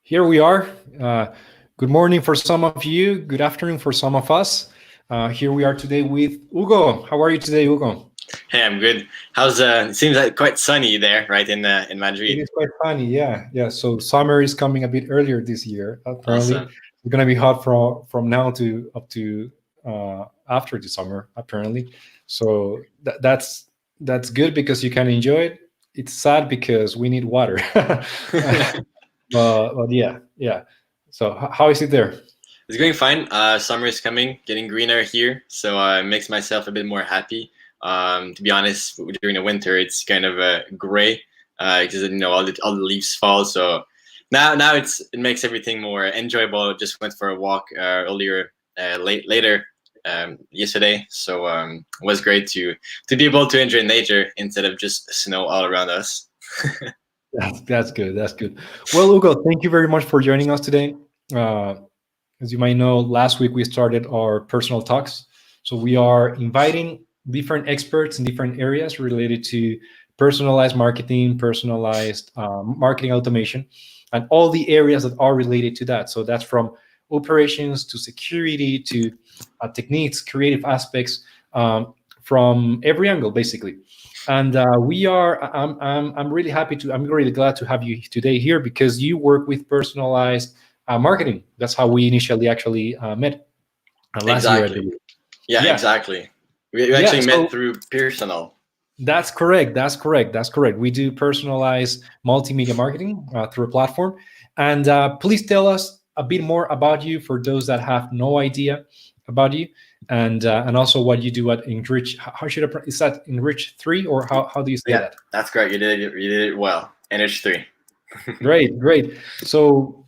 Here we are. Uh, Good morning for some of you. Good afternoon for some of us. Here we are today with Hugo. How are you today, Hugo? Hey, I'm good. How's it seems like quite sunny there, right in It Madrid. is quite funny, yeah, yeah. So summer is coming a bit earlier this year. Apparently, Awesome. it's gonna be hot from now to up to after the summer. Apparently, so that's good because you can enjoy it. It's sad because we need water. But yeah, yeah. So how is it there? It's going fine. Summer is coming, getting greener here, so it makes myself a bit more happy. To be honest, during the winter, it's kind of gray because all the leaves fall. So now it makes everything more enjoyable. Just went for a walk earlier, later yesterday, so it was great to be able to enjoy nature instead of just snow all around us. That's good. That's good. Well, Hugo, thank you very much for joining us today. Uh, as you might know, last week we started our personal talks. So we are inviting different experts in different areas related to personalized marketing, personalized marketing automation, and all the areas that are related to that. So that's from operations to security to techniques, creative aspects, from every angle, basically. And we are. I'm really happy to. I'm really glad to have you today here because you work with personalized marketing. That's how we initially actually met last year, I Exactly. believe. Yeah, Yeah, exactly. We yeah. actually met So through personal. that's correct. That's correct. That's correct. We do personalized multimedia marketing through a platform. And please tell us a bit more about you for those that have no idea about you, and also what you do at Enrich. How should is that Enrich 3 or how do you say Yeah, that? that's correct. You did it well. NH3. Great, great. So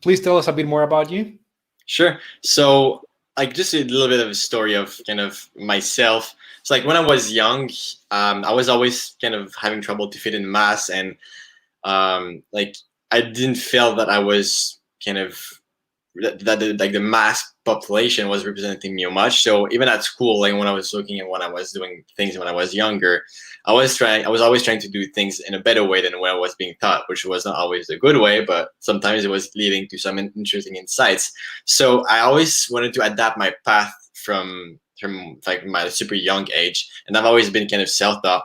please tell us a bit more about you. Sure. So, like, just a little bit of a story of kind of myself. So, like, when I was young, I was always kind of having trouble to fit in mass, and like, I didn't feel that I was kind of that like the mass population was representing me much. So even at school, like when I was looking at when I was doing things when I was younger, I was always trying to do things in a better way than what I was being taught, which was not always a good way, but sometimes it was leading to some interesting insights. So I always wanted to adapt my path from like my super young age, and I've always been kind of self-taught.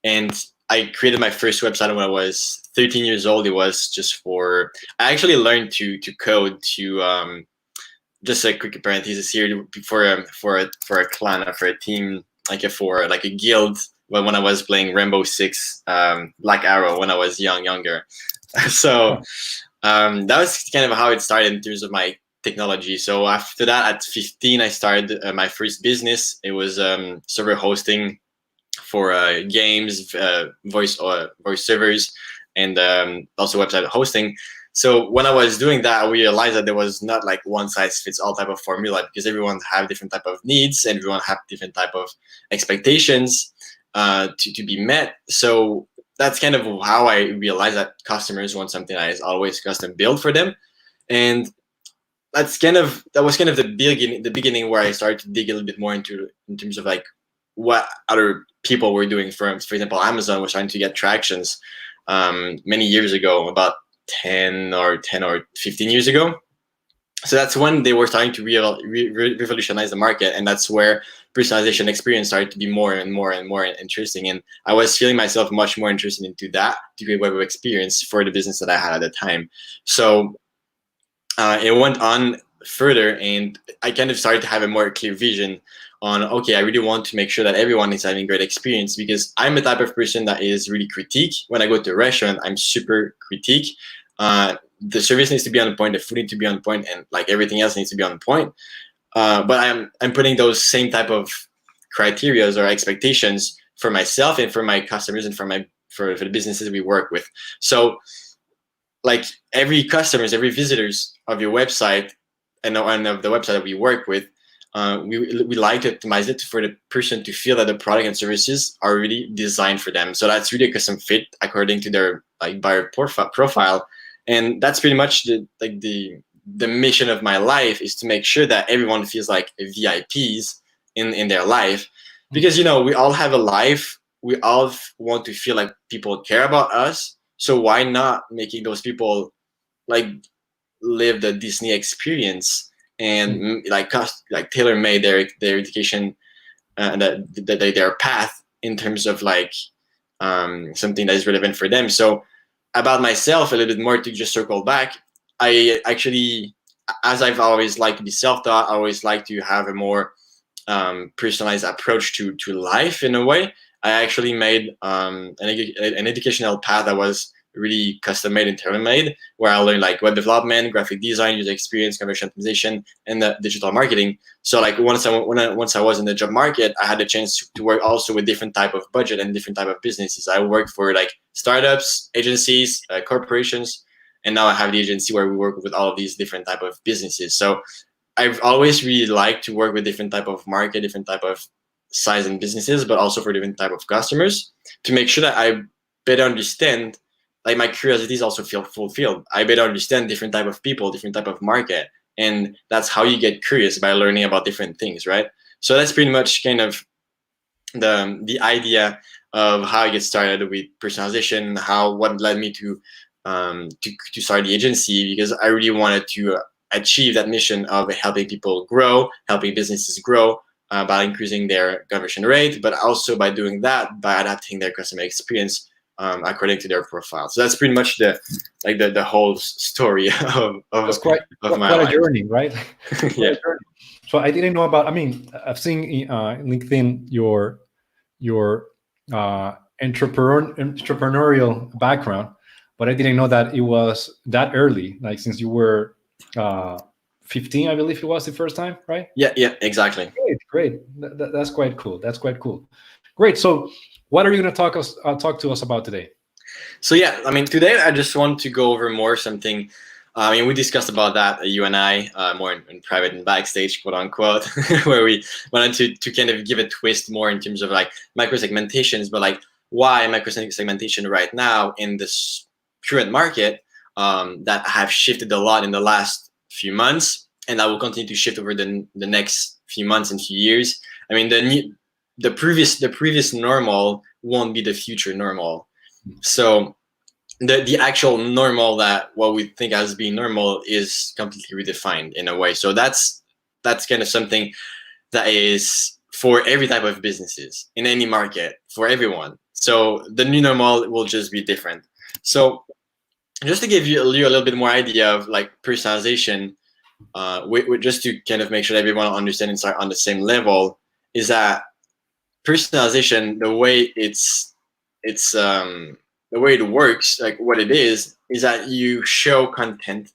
And I created my first website when I was 13 years old. It was just for I actually learned to code to just a quick parenthesis here for a clan or for a team for like a guild when I was playing Rainbow Six Black Arrow when I was younger. So that was kind of how it started in terms of my technology. So after that, at 15, I started my first business. It was server hosting for games, voice servers, and also website hosting. So when I was doing that, I realized that there was not like one size fits all type of formula because everyone have different type of needs, and everyone have different type of expectations to be met. So that's kind of how I realized that customers want something that is always custom built for them, and that was kind of the beginning where I started to dig a little bit more into in terms of like what other people were doing. For example, Amazon was trying to get tractions many years ago, about 10 or 15 years ago. So that's when they were starting to revolutionize the market, and that's where personalization experience started to be more and more and more interesting. And I was feeling myself much more interested into that to create web experience for the business that I had at the time. So it went on further, and I kind of started to have a more clear vision on, okay, I really want to make sure that everyone is having a great experience, because I'm the type of person that is really critique. When I go to a restaurant, I'm super critique. The service needs to be on point, the food needs to be on point, and like everything else needs to be on point. But I'm putting those same type of criterias or expectations for myself and for my customers and for the businesses we work with. So like every customers, every visitors of your website and of the website that we work with, we like to optimize it for the person to feel that the product and services are really designed for them. So that's really a custom fit according to their like buyer profile, and that's pretty much the mission of my life, is to make sure that everyone feels like VIPs in their life, because we all have a life. We all want to feel like people care about us. So why not making those people like live the Disney experience and Mm. like tailor made their education and their path in terms of like something that is relevant for them. So about myself a little bit more to just circle back, I actually, as I've always liked to be self-taught, I always like to have a more personalized approach to life in a way. I actually made an educational path that was really custom made and tailor made, where I learned like web development, graphic design, user experience, conversion optimization, and the digital marketing. So like once I was in the job market, I had the chance to work also with different type of budget and different type of businesses. I worked for like startups, agencies, corporations, and now I have the agency where we work with all of these different type of businesses. So I've always really liked to work with different type of market, different type of size and businesses, but also for different type of customers to make sure that I better understand, like my curiosity is also feel fulfilled. I better understand different type of people, different type of market, and that's how you get curious by learning about different things, right? So that's pretty much kind of the idea of how I get started with personalization, how what led me to start the agency, because I really wanted to achieve that mission of helping people grow, helping businesses grow by increasing their conversion rate, but also by doing that by adapting their customer experience according to their profile. So that's pretty much the whole story That's quite of my quite a life. journey, right? Quite Yeah. a journey. So I didn't know about. I mean, I've seen LinkedIn your entrepreneurial background, but I didn't know that it was that early. Like since you were uh, 15, I believe it was the first time, right? Yeah, yeah, exactly. Great, great. That's quite cool. That's quite cool. Great. So, what are you going to talk to us about today? So yeah, I mean, today I just want to go over more something. I mean, we discussed about that, you and I, more in private and backstage, quote unquote, where we wanted to kind of give a twist more in terms of like micro segmentations, but like why micro segmentation right now in this current market that have shifted a lot in the last few months, and that will continue to shift over the next few months and few years. I mean, the previous normal won't be the future normal. So the actual normal, that what we think as being normal, is completely redefined in a way. So that's kind of something that is for every type of businesses in any market for everyone. So the new normal will just be different. So just to give you a little bit more idea of like personalization, just to kind of make sure everyone understands are on the same level, is that personalization, the way it works, like what it is that you show content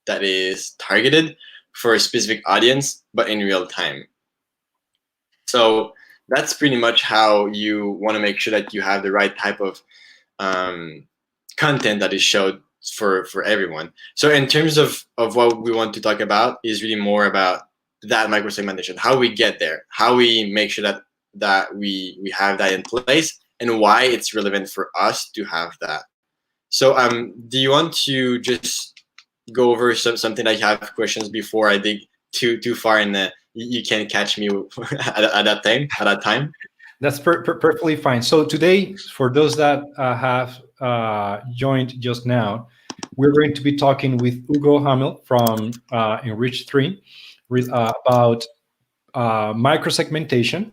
that is targeted for a specific audience, but in real time. So that's pretty much how you want to make sure that you have the right type of um, content that is showed for everyone. So in terms of what we want to talk about is really more about that microsegmentation, how we get there, how we make sure that we have that in place, and why it's relevant for us to have that. So do you want to just go over something that you have questions before I dig too far in the you can catch me at that time? That's perfectly fine. So today, for those that have joined just now, we're going to be talking with Hugo Hamel from Enrich 3 about microsegmentation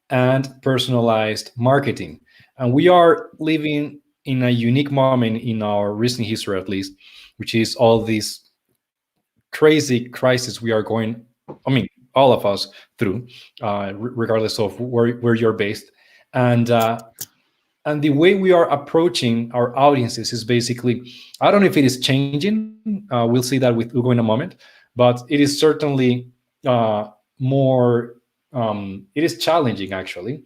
and personalized marketing. And we are living in a unique moment in our recent history, at least, which is all these crazy crisis we are going, I mean, all of us through, regardless of where you're based. And and the way we are approaching our audiences is basically, I don't know if it is changing. We'll see that with Hugo in a moment, but it is certainly more. It is challenging actually.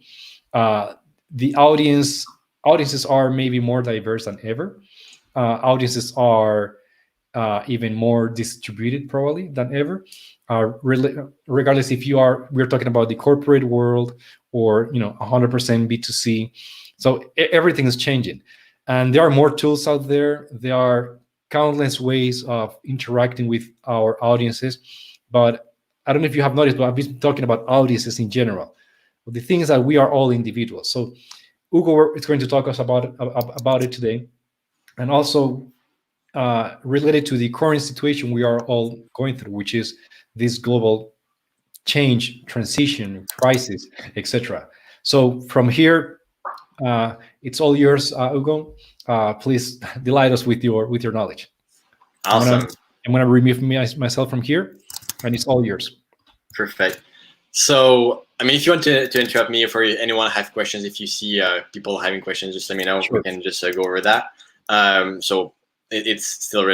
The audiences are maybe more diverse than ever. Audiences are even more distributed probably than ever. Regardless if we're talking about the corporate world or 100% B2C. So everything is changing, and there are more tools out there. There are countless ways of interacting with our audiences, but I don't know if you have noticed, but I've been talking about audiences in general. But the thing is that we are all individuals. So Hugo is going to talk us about it today, and also related to the current situation we are all going through, which is this global change, transition, crisis, etc. So from here, it's all yours, Hugo. Please delight us with your knowledge. I'm gonna Awesome. I'm gonna remove myself from here, and it's all yours. Perfect. So, I mean, if you want to interrupt me, or for anyone have questions, if you see people having questions, just let me know. We Sure. can just go over that. So it's still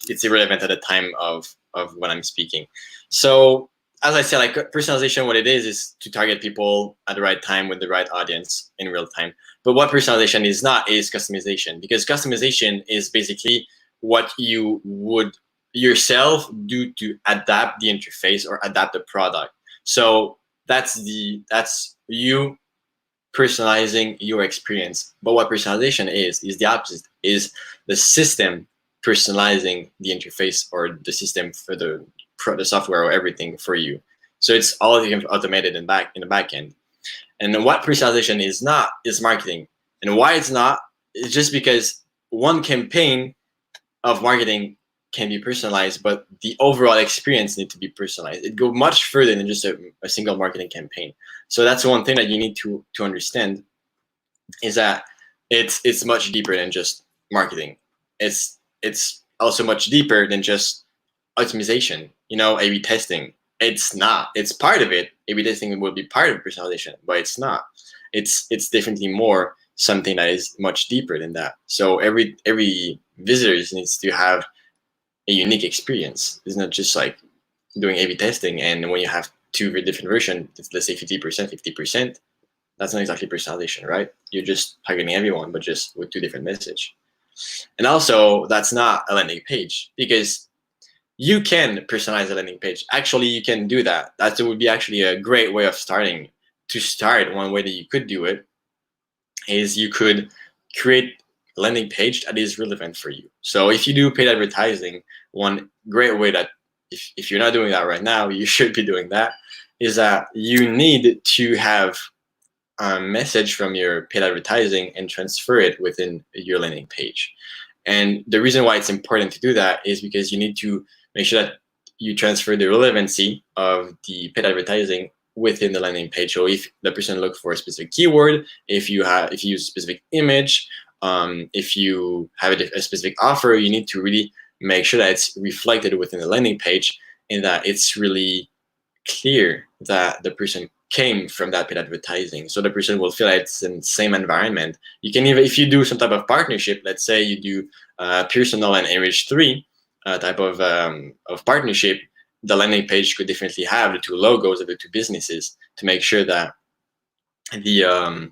it's irrelevant at the time of when I'm speaking. So as I said, like personalization, what it is to target people at the right time with the right audience in real time. But what personalization is not is customization, because customization is basically what you would yourself do to adapt the interface or adapt the product. So that's you personalizing your experience. But what personalization is the opposite, is the system personalizing the interface or the system for the software or everything for you. So it's all automated in the back end. And then what personalization is not is marketing. And why it's not is just because one campaign of marketing can be personalized, but the overall experience needs to be personalized. It goes much further than just a single marketing campaign. So that's one thing that you need to understand, is that it's much deeper than just marketing. It's also much deeper than just optimization. A/B testing. It's not. It's part of it. A/B testing will be part of personalization, but it's not. It's definitely more something that is much deeper than that. So every visitor needs to have a unique experience. It's not just like doing A/B testing, and when you have two different versions, let's say 50%, 50%, that's not exactly personalization, right? You're just targeting everyone, but just with two different messages. And also, that's not a landing page, because you can personalize a landing page. Actually, you can do that. That would be actually a great way of starting. To start, one way that you could do it is you could create a landing page that is relevant for you. So if you do paid advertising, one great way that if you're not doing that right now, you should be doing that, is that you need to have a message from your paid advertising and transfer it within your landing page. And the reason why it's important to do that is because you need to make sure that you transfer the relevancy of the paid advertising within the landing page. So if the person looks for a specific keyword, if you use a specific image, if you have a specific offer, you need to really make sure that it's reflected within the landing page, and that it's really clear that the person came from that paid advertising. So the person will feel like it's in the same environment. You can even, if you do some type of partnership, let's say you do personal and image 3 type of partnership, the landing page could definitely have the two logos of the two businesses to make sure that the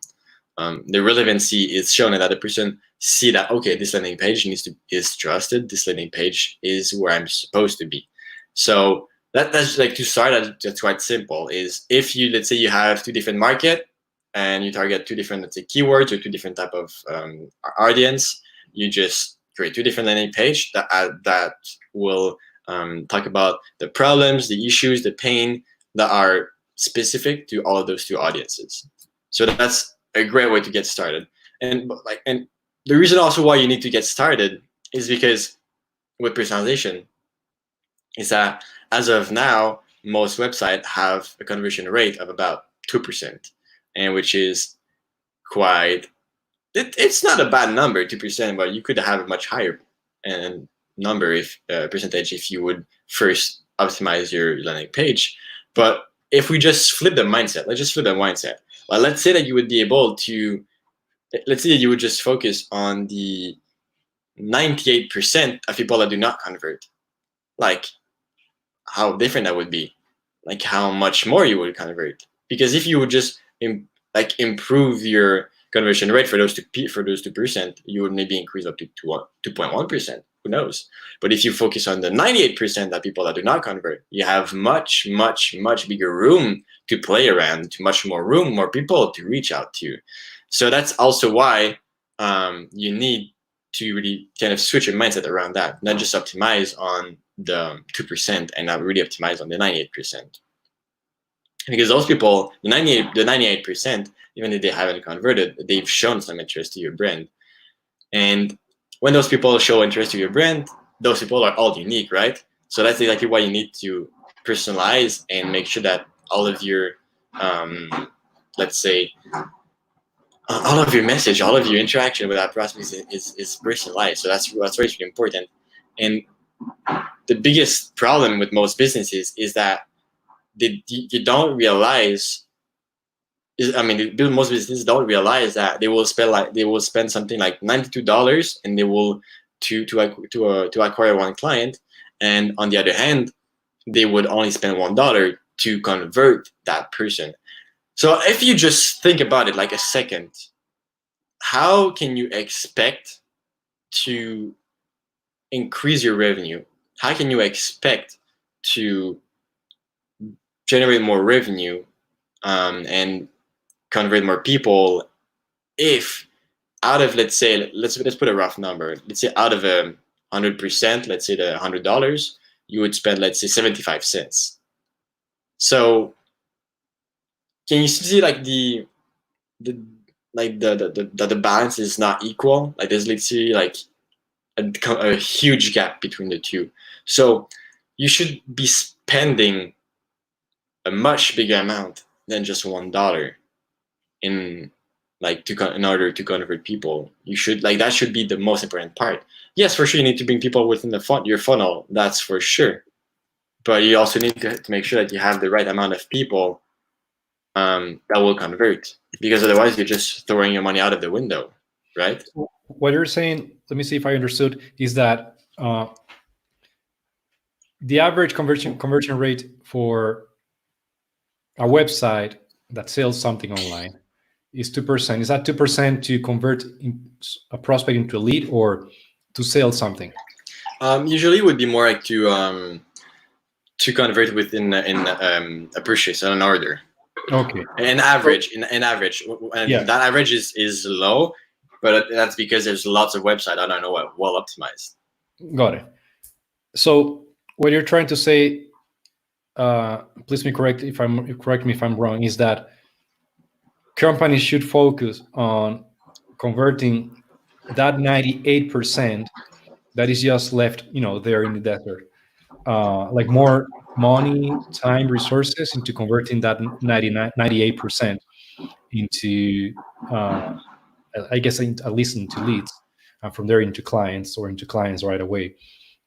relevancy is shown, and that the person see that, okay, this landing page is trusted. This landing page is where I'm supposed to be. So that's like, to start, that's quite simple. Is if you, let's say you have two different market and you target two different, let's say, keywords or two different type of audience, you just create two different landing page that will talk about the problems, the issues, the pain that are specific to all of those two audiences. So that's a great way to get started. And the reason also why you need to get started is because with personalization is that as of now, most websites have a conversion rate of about 2%, and which is quite, it's not a bad number, 2%, but you could have a much higher number, if percentage, if you would first optimize your landing page. But if we just flip the mindset, let's just flip the mindset. Well, let's say that you would be able to, let's say that you would just focus on the 98% of people that do not convert. Like, how different that would be, like how much more you would convert. Because if you would just improve your conversion rate for those 2%, you would maybe increase up to 2.1%. Who knows? But if you focus on the 98% of people that do not convert, you have much, much, much bigger room to play around, to much more room, more people to reach out to. So that's also why you need to really kind of switch your mindset around that, not just optimize on the 2% and not really optimize on the 98%. Because those people, the 98%, even if they haven't converted, they've shown some interest to your brand. And when those people show interest to your brand, those people are all unique, right? So that's exactly why you need to personalize and make sure that all of your, um, let's say, all of your message, all of your interaction with that prospect is personalized. So that's really important. And the biggest problem with most businesses is that you don't realize. I mean, most businesses don't realize that they will spend something like $92, and they will to acquire one client, and on the other hand, they would only spend $1 to convert that person. So if you just think about it like a second, how can you expect to increase your revenue? How can you expect to generate more revenue, and convert more people if out of, let's say, let's put a rough number. Let's say out of 100%, let's say the $100, you would spend, let's say, 75 cents. So can you see like the the balance is not equal? Like there's literally like a huge gap between the two. So you should be spending a much bigger amount than just $1 in in order to convert people. You should that should be the most important part. Yes, for sure, you need to bring people within your funnel. That's for sure. But you also need to make sure that you have the right amount of people that will convert, because otherwise you're just throwing your money out of the window, right? What you're saying, let me see if I understood, is that the average conversion rate for a website that sells something online is 2%. Is that 2% to convert a prospect into a lead or to sell something? Usually, it would be more like to convert within a purchase and an order. Okay. An average, and Yeah. that average is low, but that's because there's lots of websites that are not well optimized. Got it. So what you're trying to say, please correct me if I'm wrong, is that companies should focus on converting that 98% that is just left, there in the desert, like more money, time, resources into converting that 98% into, I guess, at least into leads, and from there into clients right away.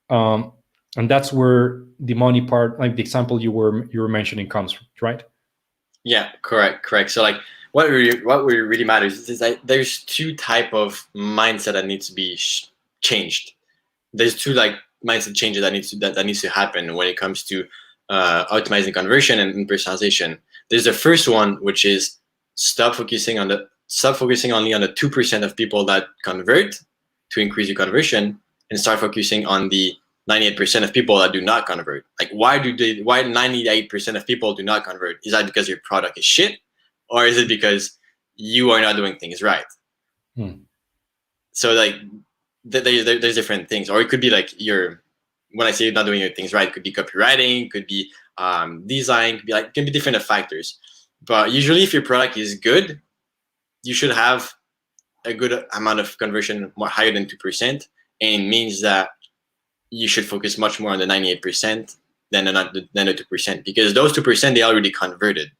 And that's where the money part, like the example you were mentioning, comes from, right? Yeah, correct. So like what really matters is that there's two type of mindset that needs to be changed. There's two mindset changes that needs to happen when it comes to optimizing conversion and personalization. There's the first one, which is stop focusing only on the 2% of people that convert to increase your conversion, and start focusing on the 98% of people that do not convert. Like why 98% of people do not convert? Is that because your product is shit, or is it because you are not doing things right? So like there's different things, or it could be like when I say you're not doing your things right, it could be copywriting, could be design, can be different factors. But usually, if your product is good, you should have a good amount of conversion, more higher than 2%, and it means that you should focus much more on the 98% than the 2%, because those 2% they already converted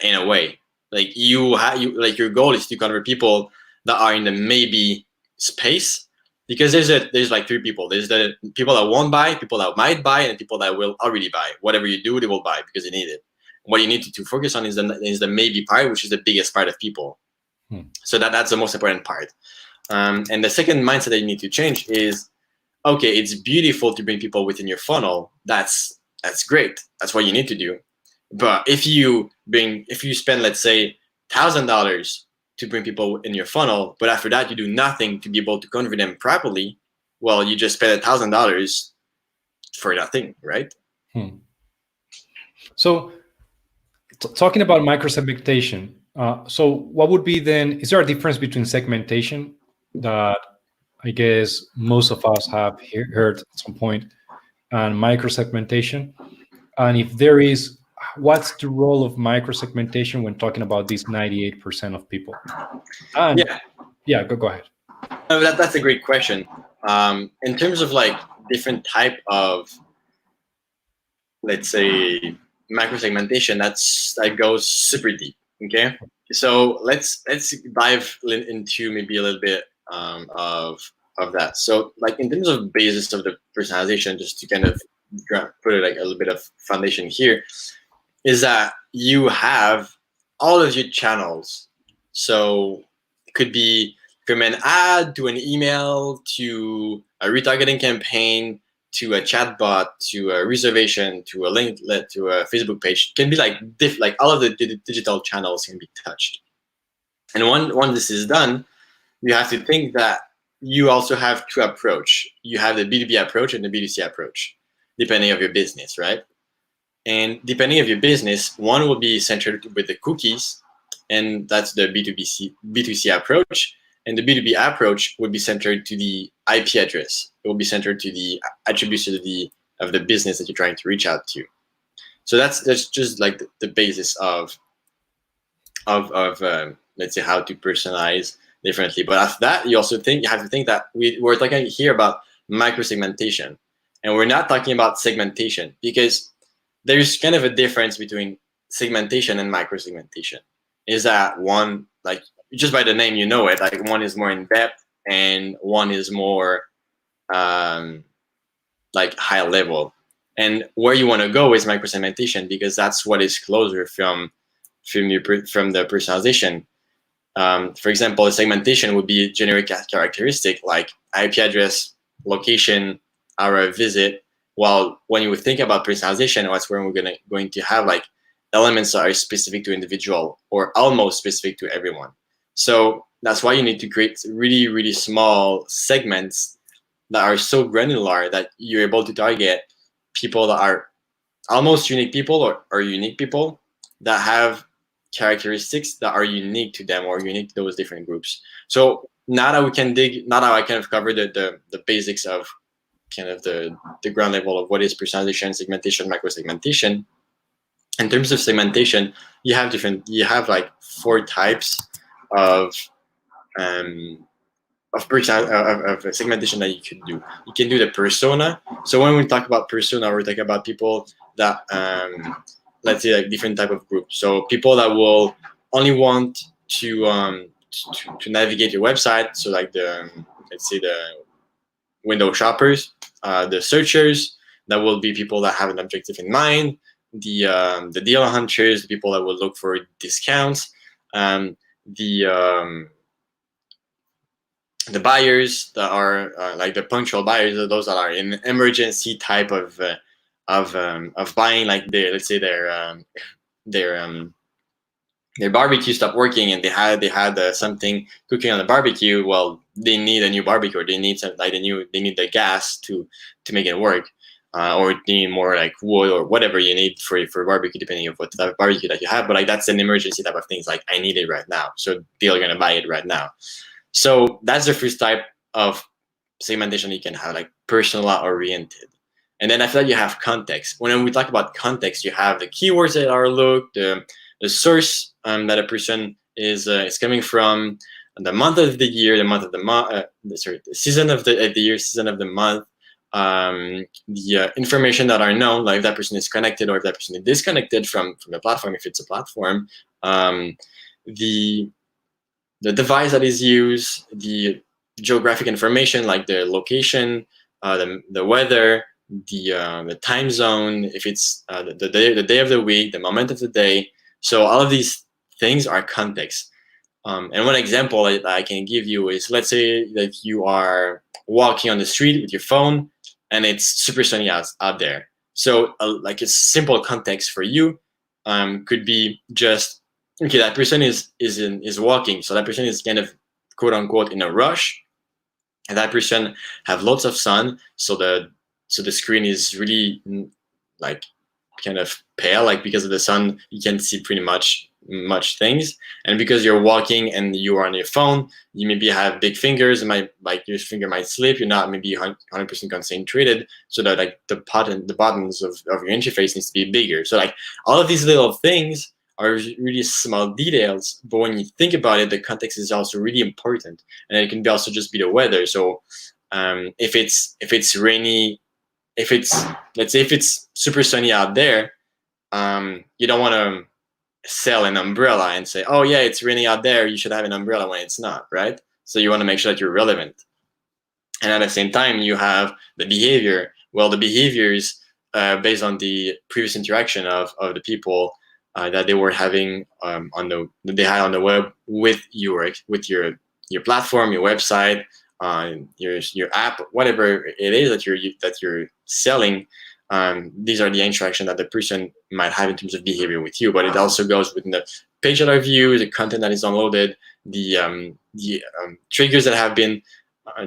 in a way. Like your goal is to convert people that are in the maybe space, because there's like three people. There's the people that won't buy, people that might buy, and people that will already buy. Whatever you do, they will buy because they need it. What you need to focus on is the maybe part, which is the biggest part of people. So that's the most important part. And the second mindset that you need to change is, okay, it's beautiful to bring people within your funnel. That's great. That's what you need to do. But if you spend, let's say, $1,000 to bring people in your funnel, but after that you do nothing to be able to convert them properly, well, you just spent $1,000 for nothing, right? So, talking about micro-segmentation, so what would be then? Is there a difference between segmentation that I guess most of us have heard at some point, and micro-segmentation? And if there is, what's the role of micro-segmentation when talking about these 98% of people? And go ahead. That's a great question. In terms of like different type of, let's say, microsegmentation, that goes super deep. Okay, so let's dive into maybe a little bit of that. So like in terms of basis of the personalization, just to kind of put it like a little bit of foundation here, is that you have all of your channels. So it could be from an ad to an email to a retargeting campaign to a chatbot to a reservation to a link to a Facebook page. It can be like like all of the digital channels can be touched. And when this is done, you have to think that you also have two approach. You have the B2B approach and the B2C approach, depending of your business, right? And depending of your business, one will be centered with the cookies, and that's the B2C approach. And the B2B approach would be centered to the IP address. It will be centered to the attributes of the business that you're trying to reach out to. So that's just like the basis of let's say how to personalize differently. But after that, you also you have to think that we're talking here about micro-segmentation, and we're not talking about segmentation, because there's kind of a difference between segmentation and micro-segmentation. Is that one, like just by the name you know it, like one is more in depth and one is more like high level. And where you want to go is micro-segmentation, because that's what is closer from the personalization. For example, a segmentation would be a generic characteristic like IP address, location, hour of visit. While when you would think about personalization, that's where we're going to have like elements that are specific to individual or almost specific to everyone. So that's why you need to create really, really small segments that are so granular that you're able to target people that are almost unique people or unique people that have characteristics that are unique to them or unique to those different groups. So now that I kind of covered the basics of kind of the ground level of what is personalization, segmentation, micro-segmentation. In terms of segmentation, you have like 4 types of segmentation that you can do. You can do the persona. So when we talk about persona, we're talking about people that let's say like different type of groups. So people that will only want to navigate your website. So like let's say the window shoppers, the searchers, that will be people that have an objective in mind, the deal hunters, the people that will look for discounts, the buyers that are like the punctual buyers, those that are in emergency type of buying, like let's say their barbecue stopped working and they had something cooking on the barbecue. Well, they need a new barbecue, or they need they need the gas to make it work, or they need more like wood or whatever you need for barbecue, depending on what type of barbecue that you have. But like that's an emergency type of things. Like I need it right now, so they're gonna buy it right now. So that's the first type of segmentation you can have, like personal oriented. And then after that, you have context. When we talk about context, you have the keywords that are looked, the source that a person is coming from, the month of the year, the month of the month, the season of the year, season of the month, the information that are known, like if that person is connected or if that person is disconnected from the platform, if it's a platform, the device that is used, the geographic information like the location, the weather, the time zone, if it's the day of the week, the moment of the day. So all of these things are context. And one example I can give you is, let's say that you are walking on the street with your phone and it's super sunny out there. So like a simple context for you could be just, okay, that person is walking, so that person is kind of quote unquote in a rush, and that person have lots of sun, so the screen is really like kind of pale, like because of the sun you can see pretty much things. And because you're walking and you are on your phone, you maybe have big fingers, and like your finger might slip, you're not maybe 100% concentrated, so that like the buttons of your interface needs to be bigger. So like all of these little things are really small details, but when you think about it, the context is also really important. And it can be also just be the weather. So If it's rainy, if it's, let's say if it's super sunny out there, you don't want to sell an umbrella and say, oh yeah, it's raining out there, you should have an umbrella, when it's not, right? So you want to make sure that you're relevant. And at the same time, you have the behavior. Well, the behaviors based on the previous interaction of the people that they were having on the that they had on the web with your platform, your website, your app, whatever it is that you're selling. These are the interaction that the person might have in terms of behavior with you. But it also goes within the page that I view, the content that is downloaded, the triggers that have been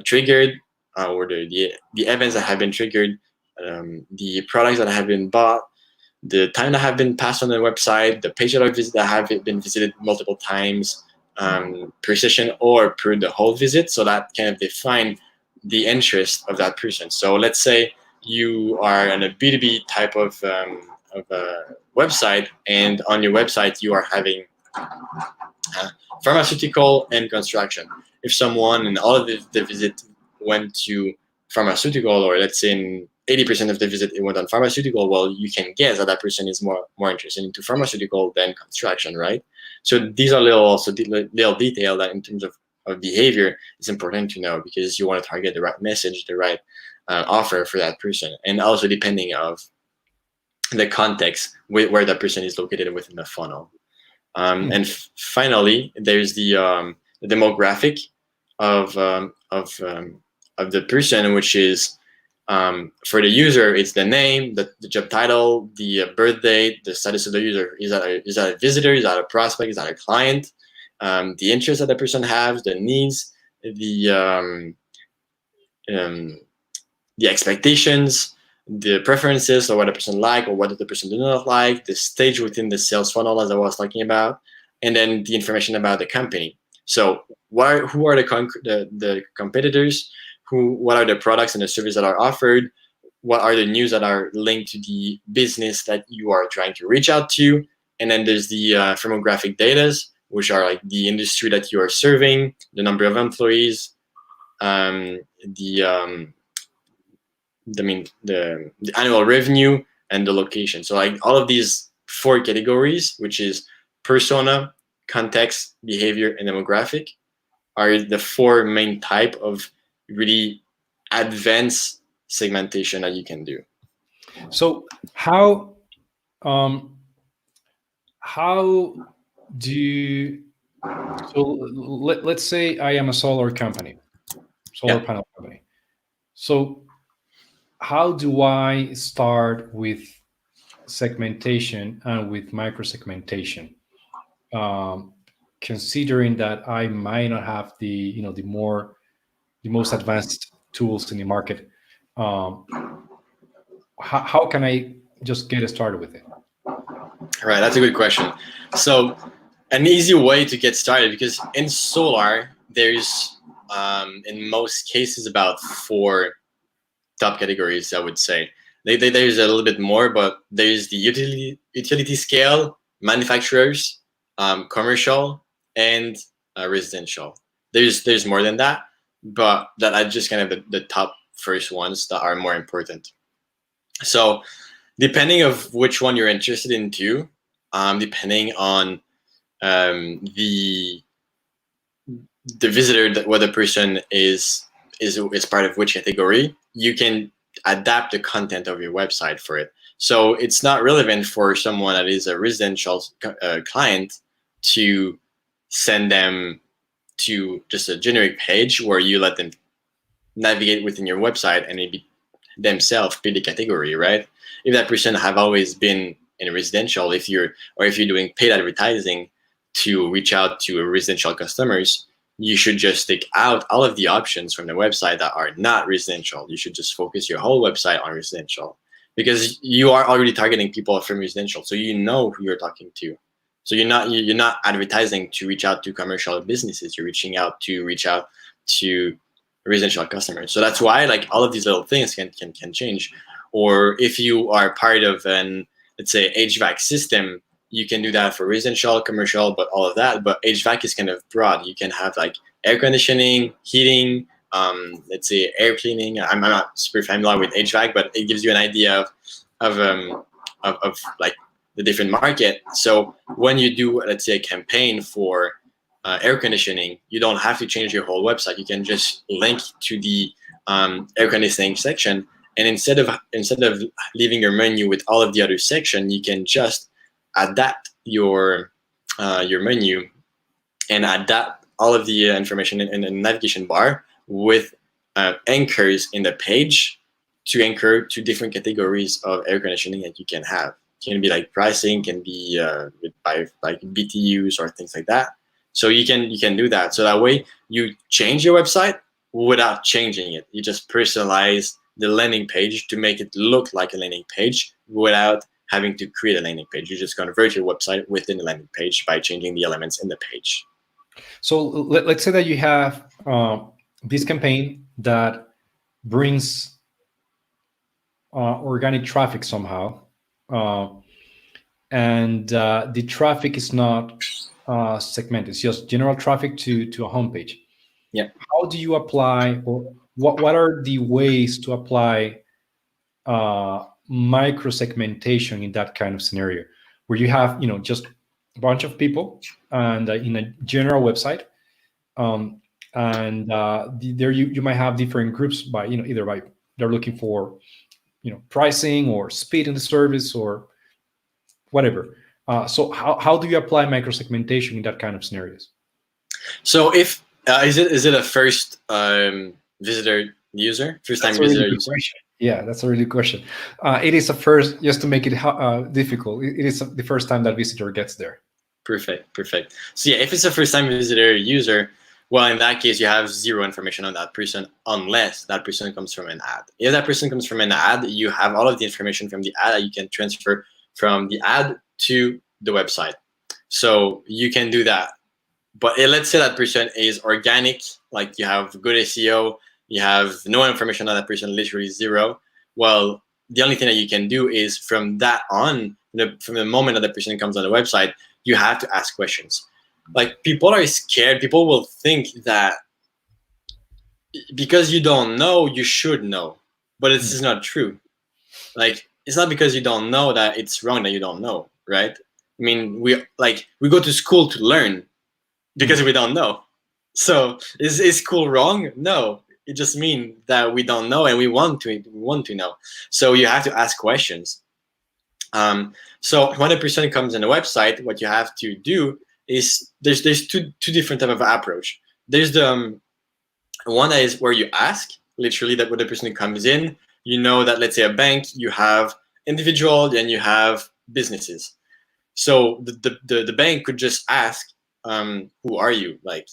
triggered, or the events that have been triggered, the products that have been bought, the time that have been passed on the website, the page that I visit that have been visited multiple times, per session or per the whole visit. So that kind of define the interest of that person. So let's say you are on a B2B type of website, and on your website you are having pharmaceutical and construction. If someone in all of the visit went to pharmaceutical, or let's say in 80% of the visit it went on pharmaceutical, well, you can guess that that person is more interested into pharmaceutical than construction, right? So these are little detail that in terms of behavior is important to know, because you want to target the right message, the right offer for that person, and also depending of the context where that person is located within the funnel. And finally, there's the demographic of the person, which is for the user, it's the name, the job title, the birth date, the status of the user. Is that a visitor? Is that a prospect? Is that a client? The interest that the person has, the needs, the expectations, the preferences, or what the person like or what the person do not like, the stage within the sales funnel, as I was talking about, and then the information about the company. So who are the competitors? What are the products and the services that are offered? What are the news that are linked to the business that you are trying to reach out to? And then there's the firmographic data, which are like the industry that you are serving, the number of employees, the annual revenue, and the location. So like all of these 4 categories, which is persona, context, behavior, and demographic, are the 4 main type of really advanced segmentation that you can do. So how do you, so let's say I am a solar panel company. So how do I start with segmentation and with micro-segmentation, considering that I might not have the most advanced tools in the market? How can I just get started with it? Right, that's a good question. So an easy way to get started, because in solar there's in most cases about 4 top categories, I would say. There's a little bit more, but there's the utility scale, manufacturers, commercial, and residential. There's more than that, but that are just kind of the top first ones that are more important. So depending of which one you're interested in too, depending on the visitor, that whether person is part of which category, you can adapt the content of your website for it. So it's not relevant for someone that is a residential client to send them to just a generic page where you let them navigate within your website and maybe themselves pick the category, right? If that person have always been in residential, if you're doing paid advertising to reach out to residential customers, you should just take out all of the options from the website that are not residential. You should just focus your whole website on residential, because you are already targeting people from residential, so you know who you're talking to. So you're not advertising to reach out to commercial businesses. You're reach out to residential customers. So that's why like all of these little things can change. Or if you are part of an, let's say, HVAC system, you can do that for residential, commercial, but all of that. But HVAC is kind of broad. You can have like air conditioning, heating, let's say air cleaning. I'm not super familiar with HVAC, but it gives you an idea of like the different market. So when you do, let's say, a campaign for air conditioning, you don't have to change your whole website. You can just link to the air conditioning section, and instead of leaving your menu with all of the other section, you can just adapt your menu and adapt all of the information in the navigation bar with anchors in the page to anchor to different categories of air conditioning that you can have. It can be like pricing, can be by like BTUs or things like that. So you can do that. So that way you change your website without changing it. You just personalize the landing page to make it look like a landing page without having to create a landing page. You just convert your website within the landing page by changing the elements in the page. So let's say that you have this campaign that brings organic traffic somehow, uh, and the traffic is not segmented; it's just general traffic to a homepage. Yeah. How do you apply, or what are the ways to apply micro-segmentation in that kind of scenario, where you have just a bunch of people and in a general website, and there you might have different groups by either by they're looking for pricing or speed in the service or whatever. So how do you apply micro-segmentation in that kind of scenarios? So if is it a first visitor user, first time That's a really visitor good user? question. Yeah, that's a really good question. It is a first, just to make it difficult. It is the first time that visitor gets there. Perfect, perfect. So yeah, if it's a first time visitor user, well, in that case, you have zero information on that person unless that person comes from an ad. If that person comes from an ad, you have all of the information from the ad that you can transfer from the ad to the website. So you can do that. But let's say that person is organic, like you have good SEO, you have no information on that person, literally zero. Well, the only thing that you can do is from that on, from the moment that the person comes on the website, you have to ask questions. Like people are scared. People will think that because you don't know, you should know, but this is not true. Like it's not because you don't know that it's wrong that you don't know, right? I mean, we go to school to learn because we don't know. So is school wrong? No, it just means that we don't know and we want to know. So you have to ask questions. So when a person comes on the website, what you have to do is there's two different type of approach. There's the one that is where you ask literally that when the person comes in, you know that let's say a bank, you have individual and you have businesses. So the bank could just ask, who are you, like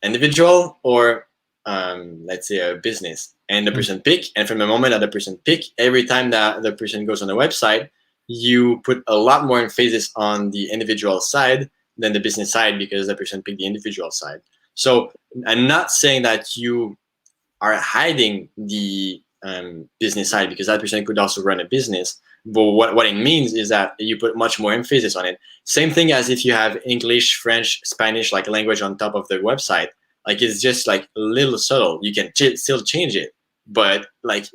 individual or let's say a business, and the person pick. And from the moment that the person pick, every time that the person goes on the website, you put a lot more emphasis on the individual side than the business side because the person picked the individual side. So I'm not saying that you are hiding the business side because that person could also run a business. But what it means is that you put much more emphasis on it. Same thing as if you have English, French, Spanish, like language on top of the website. Like it's just like a little subtle. You can still change it, but like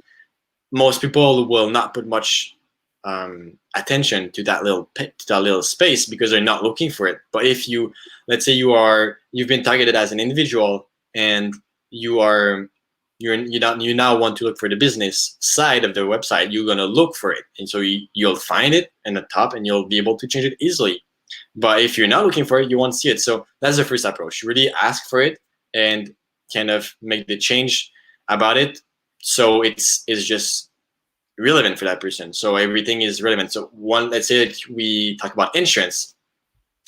most people will not put much attention to that little space because they're not looking for it. But if you, let's say you've been targeted as an individual and you now want to look for the business side of the website, you're gonna look for it, and so you'll find it in the top, and you'll be able to change it easily. But if you're not looking for it, you won't see it. So that's the first approach. Really ask for it and kind of make the change about it, so it's just relevant for that person. So everything is relevant. So let's say that we talk about insurance,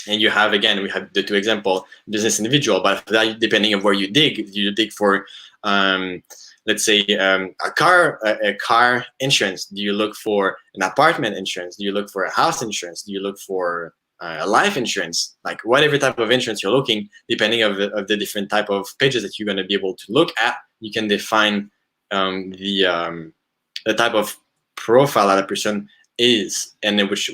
and we have the two example, business, individual. But for that, depending on where you dig for, let's say a car insurance. Do you look for an apartment insurance? Do you look for a house insurance? Do you look for a life insurance? Like whatever type of insurance you're looking, depending of the different type of pages that you're going to be able to look at, you can define the type of profile that a person is, and then which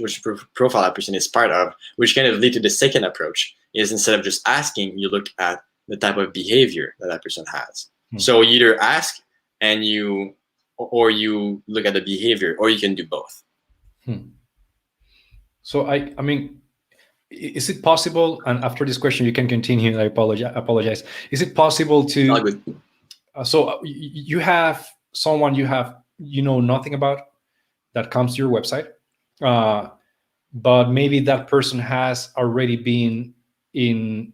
profile that person is part of, which kind of lead to the second approach is instead of just asking, you look at the type of behavior that person has. Hmm. So you either ask and or you look at the behavior, or you can do both. Hmm. So I mean, is it possible? And after this question, you can continue. I apologize. Is it possible All to? good. You have someone you know nothing about that comes to your website, uh, but maybe that person has already been in.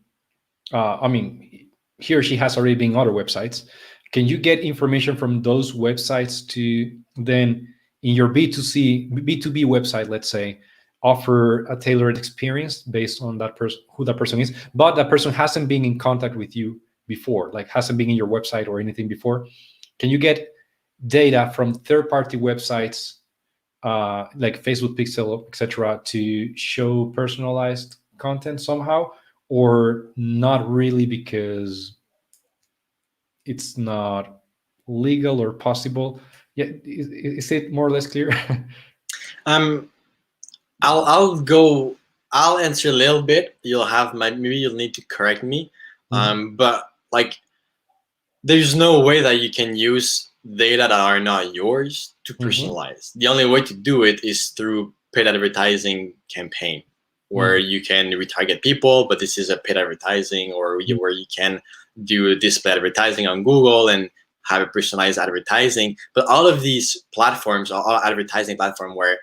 I mean, he or she has already been other websites. Can you get information from those websites to then in your B2B website, let's say, offer a tailored experience based on that person, who that person is, but that person hasn't been in contact with you before, like hasn't been in your website or anything before? Can you get data from third-party websites like Facebook Pixel, etc., to show personalized content somehow, or not really because it's not legal or possible? Yeah, is it more or less clear? Um, I'll go. I'll answer a little bit. You'll have maybe you'll need to correct me. Mhm. But like, there's no way that you can use data that are not yours to Mhm. personalize. The only way to do it is through paid advertising campaign, where Mhm. you can retarget people, but this is a paid advertising, or where you can do display advertising on Google and have a personalized advertising. But all of these platforms are all advertising platform where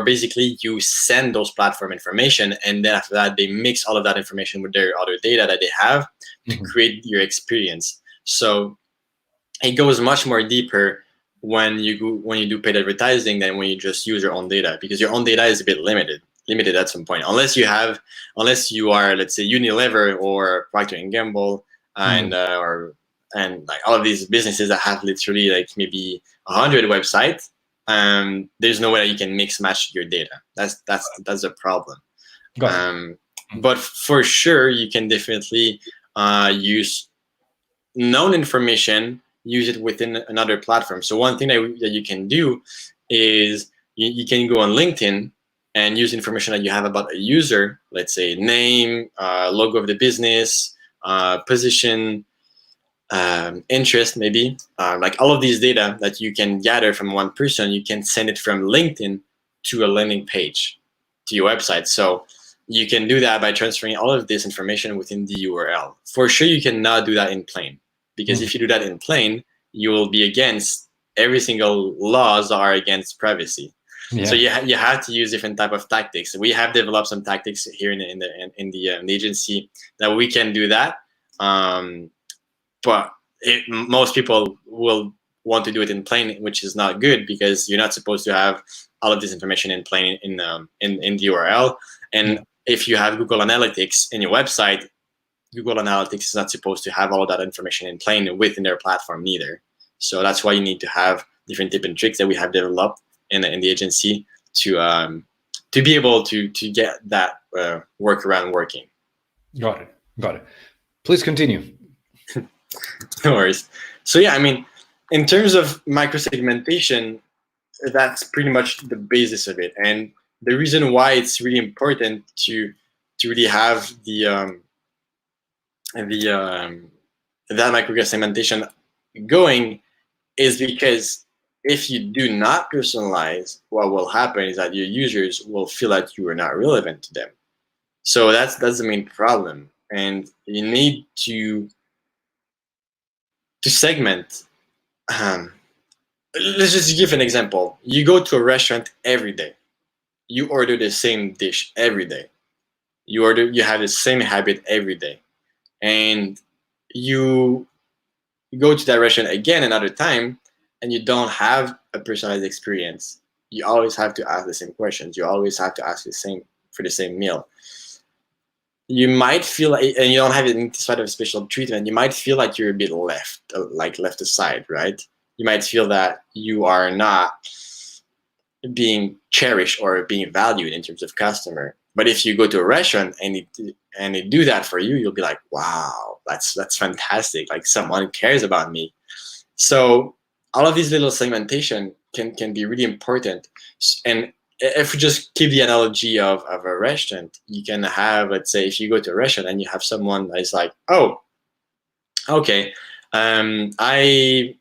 basically you send those platform information, and then after that they mix all of that information with their other data that they have to Mhm. create your experience. So it goes much more deeper when you do paid advertising than when you just use your own data, because your own data is a bit limited at some point, unless you are, let's say, Unilever or Procter and Gamble, and Mhm. like all of these businesses that have literally like maybe 100 websites. There's no way that you can mix match your data. That's a problem. Got it. um, but for sure you can definitely use known information, use it within another platform. So one thing that you can do is you can go on LinkedIn and use information that you have about a user, let's say name, logo of the business, position, interest, maybe, like all of these data that you can gather from one person. You can send it from LinkedIn to a landing page to your website. So you can do that by transferring all of this information within the URL. For sure, you cannot do that in plain, because Mhm. if you do that in plain, you will be against every single laws that are against privacy. So Yeah. you have to use different type of tactics. We have developed some tactics here in the agency that we can do that. Um, but most people will want to do it in plain, which is not good, because you're not supposed to have all of this information in plain in the URL. And Yeah. if you have Google Analytics in your website, Google Analytics is not supposed to have all of that information in plain within their platform neither. So that's why you need to have different tips and tricks that we have developed in the agency to be able to get that workaround working. Got it. Got it. Please continue. No worries. So yeah, I mean, in terms of microsegmentation, that's pretty much the basis of it, and the reason why it's really important to really have the that microsegmentation going is because if you do not personalize, what will happen is that your users will feel like you are not relevant to them. So that's the main problem, and you need to segment. Um, let's just give an example. You go to a restaurant every day. You order the same dish every day. You have the same habit every day, and you go to that restaurant again another time, and you don't have a personalized experience. You always have to ask the same questions. You always have to ask the same for the same meal. You might feel like, and you don't have any sort of special treatment. You might feel like you're a bit left aside, right? You might feel that you are not being cherished or being valued in terms of customer. But if you go to a restaurant and they do that for you, you'll be like, wow, that's fantastic. Like someone cares about me. So all of these little segmentation can be really important. And if we just keep the analogy of a restaurant, you can have, let's say, if you go to a restaurant and you have someone that is like, oh, okay, I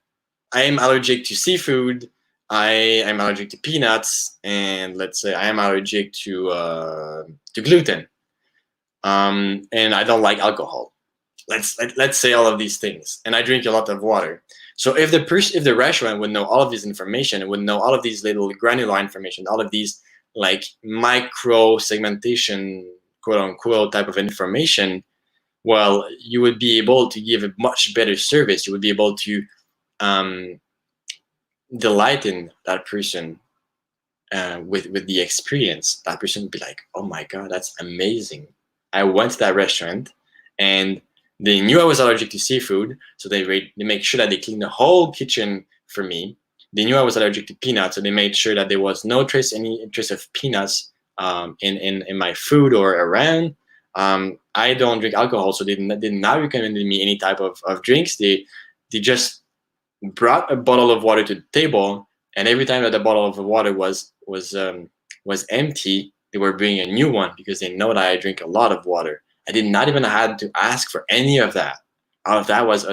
am allergic to seafood. I am allergic to peanuts, and let's say I am allergic to gluten. And I don't like alcohol. Let's say all of these things, and I drink a lot of water. So if the restaurant would know all of this information, it would know all of these little granular information, all of these like micro segmentation, quote unquote, type of information, well, you would be able to give a much better service. You would be able to um, delight in that person with the experience. That person would be like, "Oh my god, that's amazing! I went to that restaurant, and they knew I was allergic to seafood, so they make sure that they clean the whole kitchen for me. They knew I was allergic to peanuts, so they made sure that there was no any trace of peanuts in my food or around. I don't drink alcohol, so they did not recommend me any type of drinks. They just brought a bottle of water to the table, and every time that the bottle of water was empty, they were bringing a new one because they know that I drink a lot of water. I did not even had to ask for any of that. All of that was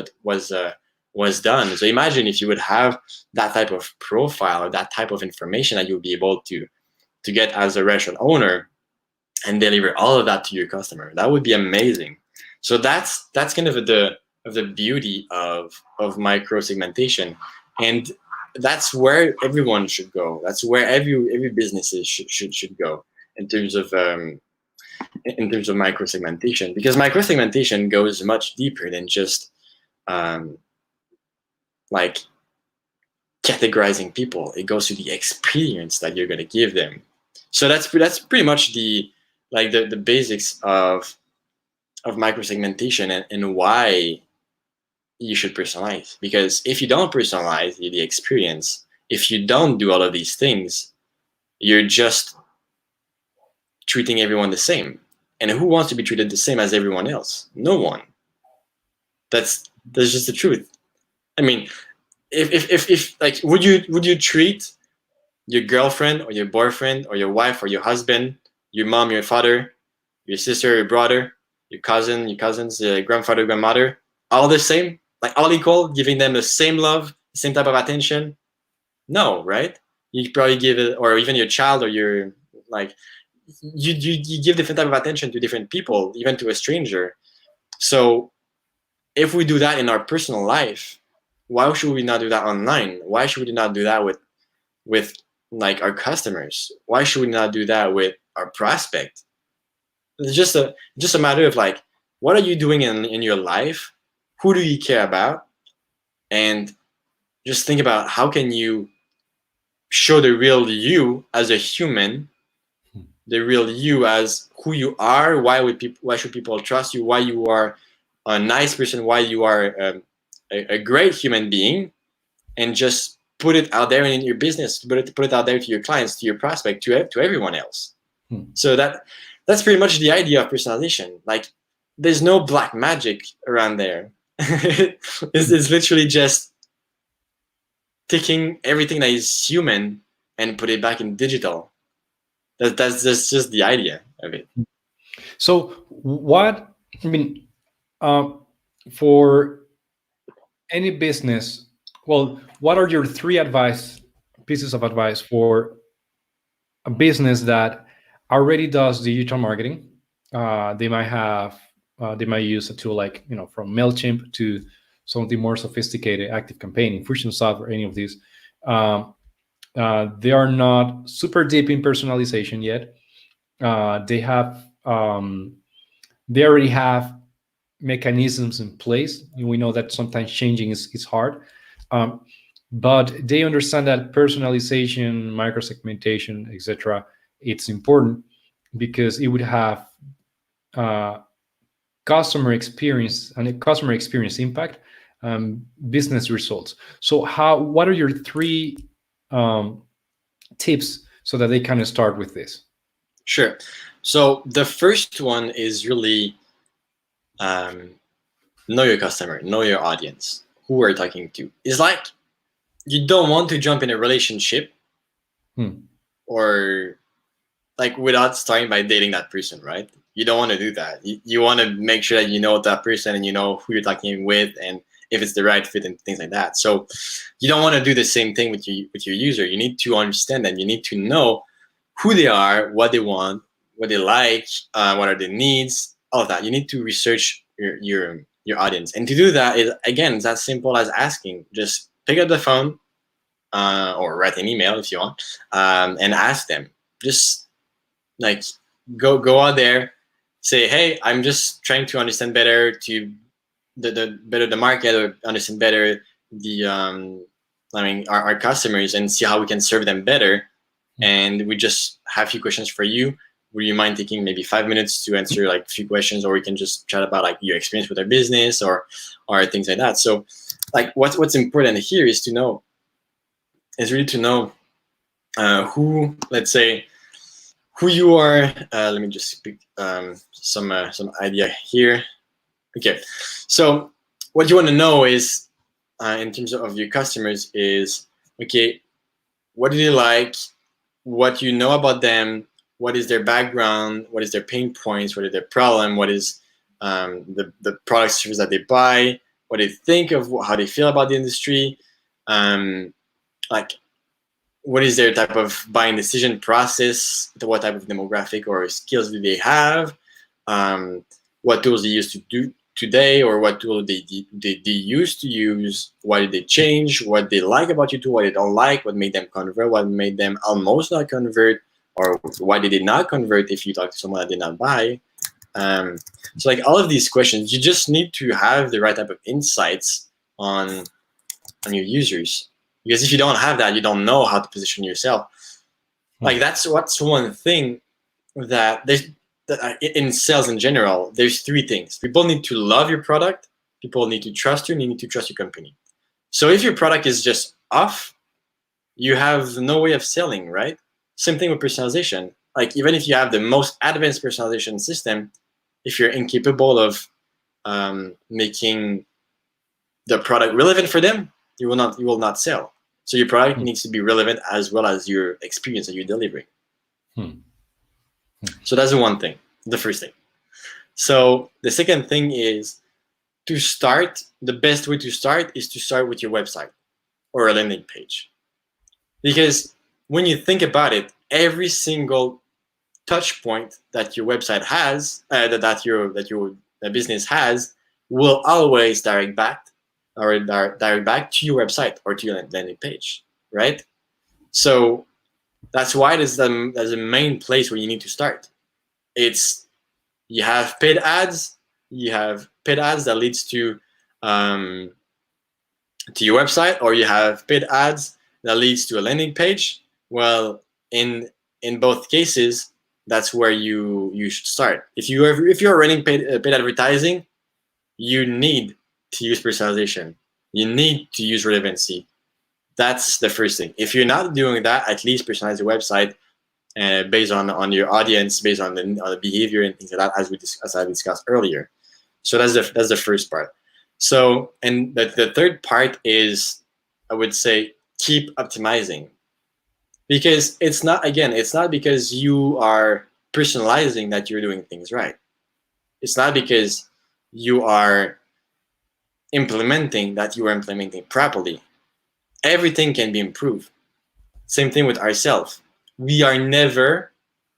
done. So imagine if you would have that type of profile or that type of information that you'll be able to get as a restaurant owner and deliver all of that to your customer. That would be amazing. So that's kind of the beauty of micro segmentation, and that's where everyone should go. That's where every businesses should go in terms of micro segmentation, because micro segmentation goes much deeper than just um, like categorizing people. It goes to the experience that you're going to give them. So that's pretty much the basics of micro segmentation, and why you should personalize. Because if you don't personalize the experience, if you don't do all of these things, you're just treating everyone the same. And who wants to be treated the same as everyone else? No one. That's just the truth. I mean, if like, would you treat your girlfriend or your boyfriend or your wife or your husband, your mom, your father, your sister, your brother, your cousin, your cousins, grandfather, grandmother, all the same, like all equal, giving them the same love, the same type of attention? No, right? You probably give it, or even your child or your like, you give different type of attention to different people, even to a stranger. So if we do that in our personal life, why should we not do that online? Why should we not do that with like our customers? Why should we not do that with our prospect? It's just a matter of like, what are you doing in your life? Who do you care about? And just think about how can you show the real you as a human, the real you as who you are. Why should people trust you? Why you are a nice person? Why you are a great human being? And just put it out there in your business. Put it out there to your clients, to your prospect, to everyone else. So that's pretty much the idea of personalization. Like, there's no black magic around there. It's literally just taking everything that is human and put it back in digital. That's just the idea of it. So, what I mean, uh, for any business, well, what are your three pieces of advice for a business that already does digital marketing? They might use a tool like, from Mailchimp to something more sophisticated, Active Campaign, Infusionsoft, or any of these. Um, they are not super deep in personalization yet. They already have mechanisms in place. We know that sometimes changing is hard, um, but they understand that personalization, microsegmentation, etc., it's important because it would have uh, customer experience and a customer experience impact, business results. So, what are your three um, tips so that they kind of start with this? Sure. So the first one is really um, know your customer, know your audience, who we're talking to. It's like you don't want to jump in a relationship or like without starting by dating that person, right? You don't want to do that. You want to make sure that you know that person and you know who you're talking with, if it's the right fit and things like that. So you don't want to do the same thing with your user. You need to understand them. You need to know who they are, what they want, what they like, what are their needs, all of that. You need to research your audience, and to do that is, again, it's as simple as asking. Just pick up the phone, or write an email if you want, and ask them. Just like go out there, say, hey, I'm just trying to understand better to the better the market, or understand better the our customers, and see how we can serve them better. And we just have a few questions for you. Would you mind taking maybe 5 minutes to answer like a few questions, or we can just chat about like your experience with our business, or things like that. So like what's important here is really to know who, let's say, who you are. Let me just speak some idea here. Okay, so what you want to know is, in terms of your customers, is, okay, what do they like? What you know about them? What is their background? What is their pain points? What is their problem? What is the product service that they buy? What they think of, how they feel about the industry? Like, what is their type of buying decision process? What type of demographic or skills do they have? What tools they use to do today, or what tool they used to use? Why did they change? What they like about your tool? What they don't like? What made them convert? What made them almost not convert? Or why did they not convert if you talk to someone that did not buy? So like all of these questions, you just need to have the right type of insights on your users. Because if you don't have that, you don't know how to position yourself. Like what's one thing that in sales in general, there's three things. People need to love your product, people need to trust you, and you need to trust your company. So if your product is just off, you have no way of selling, right? Same thing with personalization. Like even if you have the most advanced personalization system, if you're incapable of making the product relevant for them, you will not sell. So your product needs to be relevant as well as your experience that you're delivering. So that's the one thing, the first thing. So the second thing is, to start, the best way to start is to start with your website or a landing page. Because when you think about it, every single touch point that your website has, that your business has, will always direct back to your website or to your landing page, right? So that's why there's a main place where you need to start. It's, you have paid ads. You have paid ads that leads to your website, or you have paid ads that leads to a landing page. Well, in both cases, that's where you should start. If you're running paid advertising, you need to use personalization. You need to use relevancy. That's the first thing. If you're not doing that, at least personalize your website based on your audience, based on the behavior and things like that, as I discussed earlier. So that's the first part. So, and the third part is, I would say, keep optimizing, because it's not because you are personalizing that you're doing things right. It's not because you are implementing that you are implementing properly. Everything can be improved. Same thing with ourselves. We are never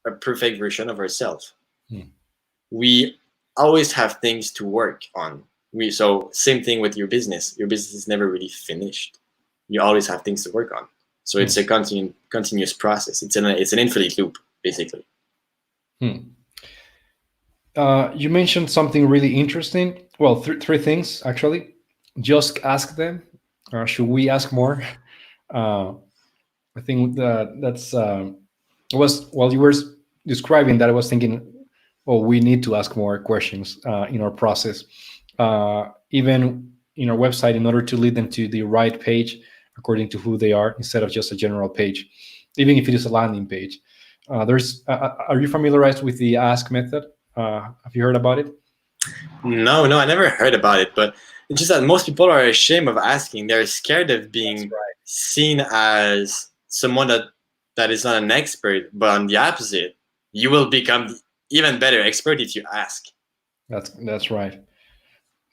a perfect version of ourselves. We always have things to work on. So same thing with your business. Your business is never really finished. You always have things to work on. So it's a continuous process. It's an infinite loop, basically. You mentioned something really interesting. Well, three things actually. Just ask them. Should we ask more? I think that's was, while you were describing that, I was thinking, well, we need to ask more questions in our process, even in our website, in order to lead them to the right page according to who they are, instead of just a general page, even if it is a landing page. Are you familiarized with the ask method? Have you heard about it? No, I never heard about it, but it's just that most people are ashamed of asking. They're scared of being seen as someone that is not an expert. But on the opposite, you will become even better expert if you ask. That's right.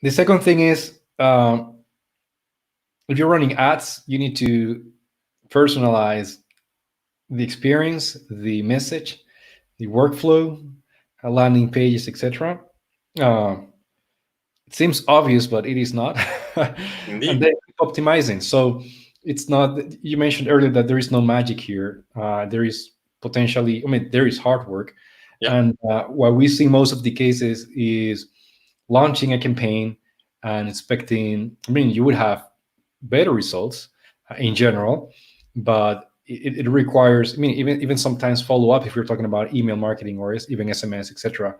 The second thing is, if you're running ads, you need to personalize the experience, the message, the workflow, landing pages, etc. Uh, it seems obvious, but it is not. And Indeed. then optimizing. So it's not. You mentioned earlier that there is no magic here. There is potentially. I mean, there is hard work, Yeah. and what we see most of the cases is launching a campaign and expecting. I mean, you would have better results in general, but it requires. I mean, even sometimes follow up if you're talking about email marketing or even SMS, etc.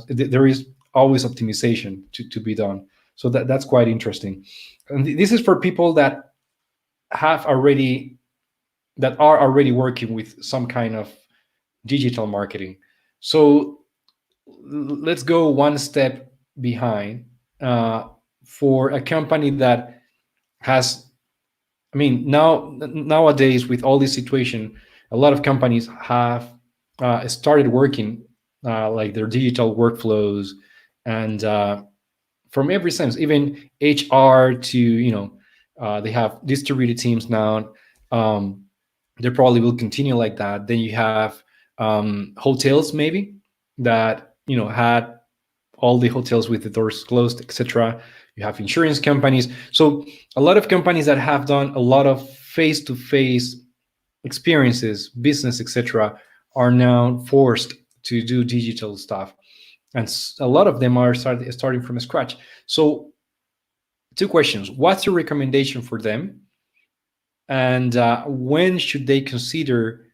There is always optimization to be done. So that's quite interesting. And this is for people have already that are already working with some kind of digital marketing. So let's go one step behind uh, for a company that has. I mean, nowadays with all this situation, a lot of companies have started working like their digital workflows and from every sense, even HR to they have distributed teams now. Um, they probably will continue like that. Then you have hotels maybe that had all the hotels with the doors closed, etc. You have insurance companies. So a lot of companies that have done a lot of face-to-face experiences, business, etc., are now forced to do digital stuff, and a lot of them are starting from scratch. So, two questions: what's your recommendation for them, and when should they consider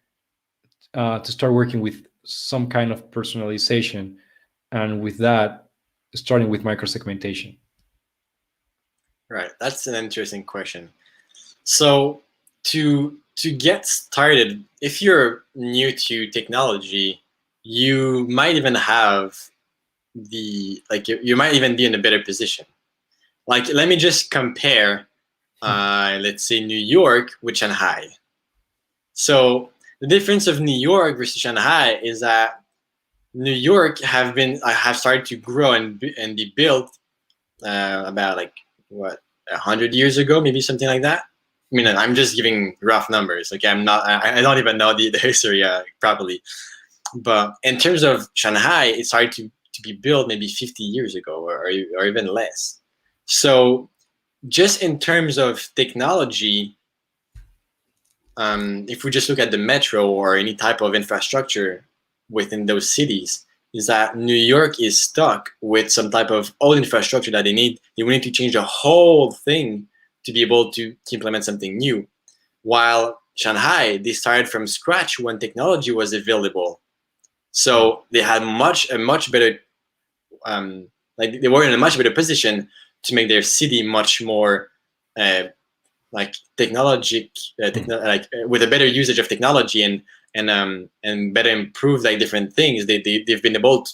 to start working with some kind of personalization, and with that, starting with microsegmentation? Right. That's an interesting question. So to get started, if you're new to technology, you might even have you might even be in a better position. Like, let me just compare, let's say New York with Shanghai. So the difference of New York versus Shanghai is that New York have started to grow and be built about like what 100 years ago, maybe something like that. I mean, I'm just giving rough numbers. Like, I don't even know the history properly. But in terms of Shanghai, it started to be built maybe 50 years ago, or even less. So just in terms of technology, if we just look at the metro or any type of infrastructure within those cities, is that New York is stuck with some type of old infrastructure that they need. They will need to change the whole thing to be able to implement something new. While Shanghai, they started from scratch when technology was available. So they had a much better, like they were in a much better position to make their city much more uh, like with a better usage of technology and better improve like different things. They've been able to,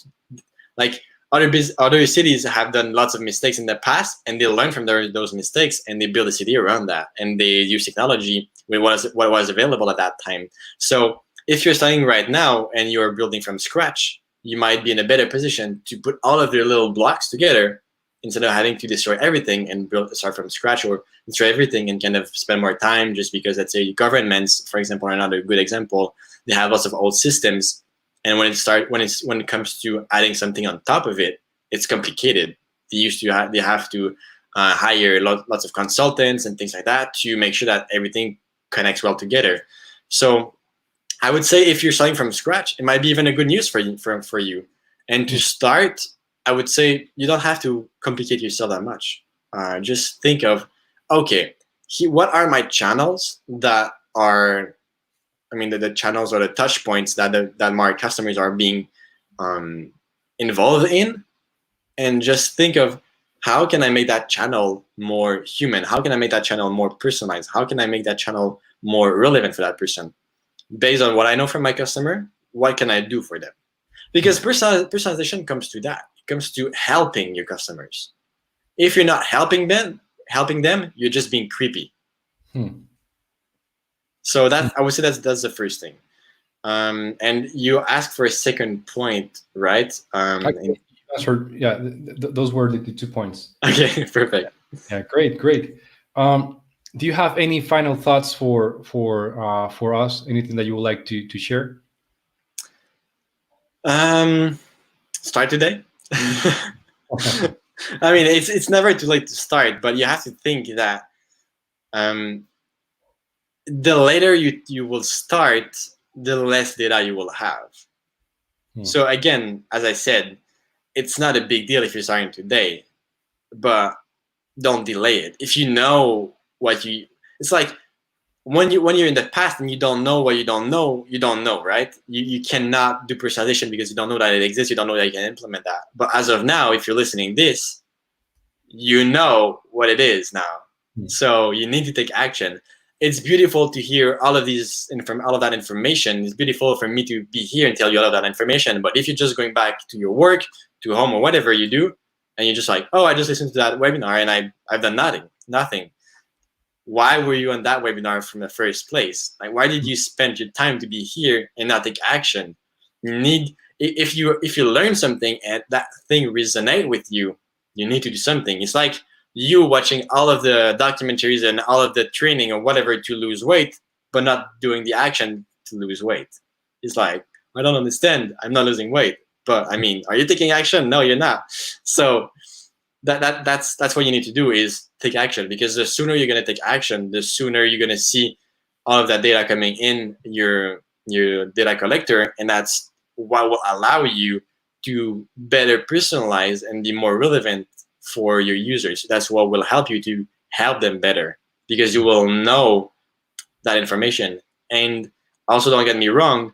like, other cities have done lots of mistakes in the past, and they learn from those mistakes, and they build a city around that, and they use technology with what was available at that time. So if you're starting right now and you're building from scratch, you might be in a better position to put all of your little blocks together instead of having to destroy everything and start from scratch, or destroy everything and kind of spend more time, just because, let's say, governments, for example, are another good example. They have lots of old systems, and when it comes to adding something on top of it, it's complicated. They have to hire lots of consultants and things like that to make sure that everything connects well together. So I would say if you're starting from scratch, it might be even a good news for you. And to start, I would say you don't have to complicate yourself that much. Just think of, okay, what are my channels that are, I mean, the channels or the touch points that my customers are being um, involved in, and just think of, how can I make that channel more human? How can I make that channel more personalized? How can I make that channel more relevant for that person? Based on what I know from my customer, what can I do for them? Because personalization comes to that. It comes to helping your customers. If you're not helping them, you're just being creepy. Hmm. So that, I would say, that's the first thing. And you asked for a second point, right? Actually, answered, yeah, those were the 2 points. Okay, perfect. Yeah, great, great. Do you have any final thoughts for us? Anything that you would like to share? Start today. I mean, it's never too late to start, but you have to think that um, the later you will start, the less data you will have. Hmm. So again, as I said, it's not a big deal if you're starting today, but don't delay it. If you know what you, it's like when you're in the past and you don't know what you don't know, right? You cannot do personalization because you don't know that it exists. You don't know that you can implement that. But as of now, if you're listening this, you know what it is now. Hmm. So you need to take action. It's beautiful to hear all of that information. It's beautiful for me to be here and tell you all of that information. But if you're just going back to your work, to home, or whatever you do, and you're just like, oh, I just listened to that webinar and I've done nothing. Why were you on that webinar from the first place? Like, why did you spend your time to be here and not take action? You need, if you learn something and that thing resonate with you, you need to do something. It's like you watching all of the documentaries and all of the training or whatever to lose weight, but not doing the action to lose weight. It's like, I don't understand. I'm not losing weight, but I mean, are you taking action? No, you're not. So that's what you need to do is take action, because the sooner you're going to take action, the sooner you're going to see all of that data coming in your data collector, and that's what will allow you to better personalize and be more relevant for your users. That's what will help you to help them better, because you will know that information. And also, don't get me wrong,